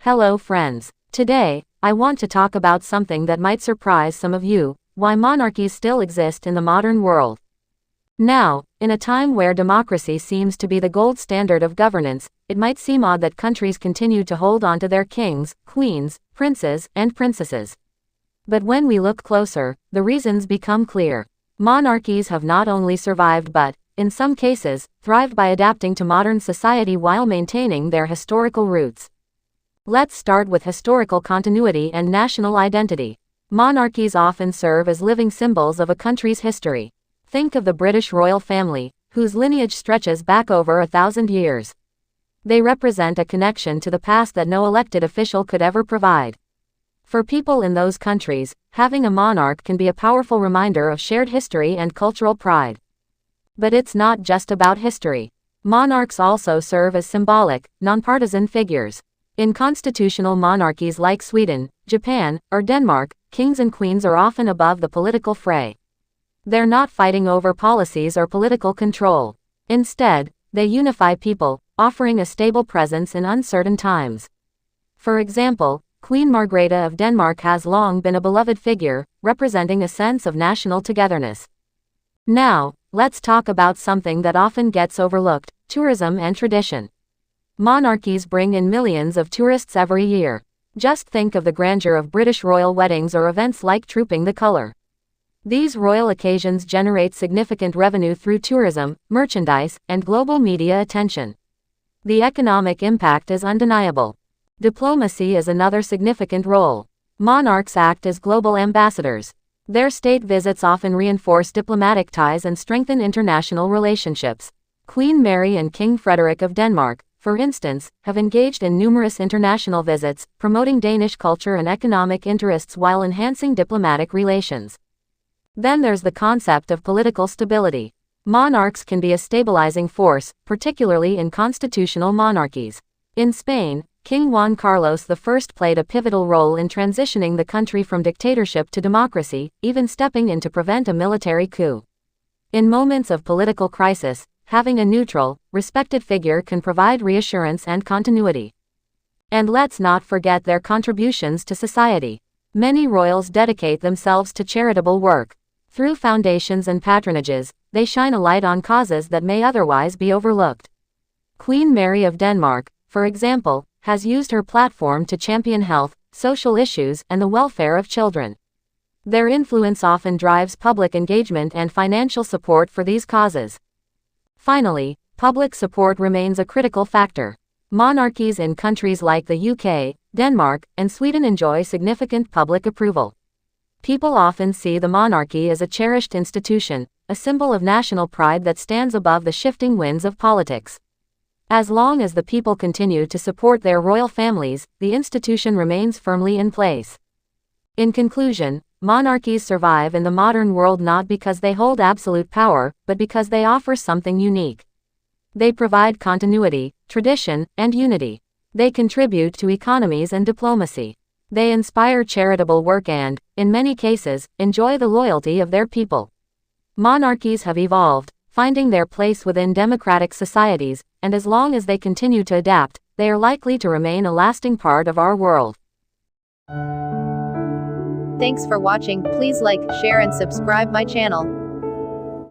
Hello friends. Today, I want to talk about something that might surprise some of you: why monarchies still exist in the modern world. Now, in a time where democracy seems to be the gold standard of governance, it might seem odd that countries continue to hold on to their kings, queens, princes, and princesses. But when we look closer, the reasons become clear. Monarchies have not only survived but, in some cases, thrived by adapting to modern society while maintaining their historical roots. Let's start with historical continuity and national identity. Monarchies often serve as living symbols of a country's history. Think of the British royal family, whose lineage stretches back over 1,000 years. They represent a connection to the past that no elected official could ever provide. For people in those countries, having a monarch can be a powerful reminder of shared history and cultural pride. But it's not just about history. Monarchs also serve as symbolic, nonpartisan figures. In constitutional monarchies like Sweden, Japan, or Denmark, kings and queens are often above the political fray. They're not fighting over policies or political control. Instead, they unify people, offering a stable presence in uncertain times. For example, Queen Margrethe of Denmark has long been a beloved figure, representing a sense of national togetherness. Now, let's talk about something that often gets overlooked: tourism and tradition. Monarchies bring in millions of tourists every year. Just think of the grandeur of British royal weddings or events like Trooping the Colour. These royal occasions generate significant revenue through tourism, merchandise, and global media attention. The economic impact is undeniable. Diplomacy is another significant role. Monarchs act as global ambassadors. Their state visits often reinforce diplomatic ties and strengthen international relationships. Queen Mary and King Frederick of Denmark, for instance, have engaged in numerous international visits, promoting Danish culture and economic interests while enhancing diplomatic relations. Then there's the concept of political stability. Monarchs can be a stabilizing force, particularly in constitutional monarchies. In Spain, King Juan Carlos I played a pivotal role in transitioning the country from dictatorship to democracy, even stepping in to prevent a military coup. In moments of political crisis, having a neutral, respected figure can provide reassurance and continuity. And let's not forget their contributions to society. Many royals dedicate themselves to charitable work. Through foundations and patronages, they shine a light on causes that may otherwise be overlooked. Queen Mary of Denmark, for example, has used her platform to champion health, social issues, and the welfare of children. Their influence often drives public engagement and financial support for these causes. Finally, public support remains a critical factor. Monarchies in countries like the UK, Denmark, and Sweden enjoy significant public approval. People often see the monarchy as a cherished institution, a symbol of national pride that stands above the shifting winds of politics. As long as the people continue to support their royal families, the institution remains firmly in place. In conclusion, monarchies survive in the modern world not because they hold absolute power, but because they offer something unique. They provide continuity, tradition, and unity. They contribute to economies and diplomacy. They inspire charitable work and, in many cases, enjoy the loyalty of their people. Monarchies have evolved, finding their place within democratic societies, and as long as they continue to adapt, they are likely to remain a lasting part of our world. Thanks for watching. Please like, share and subscribe my channel.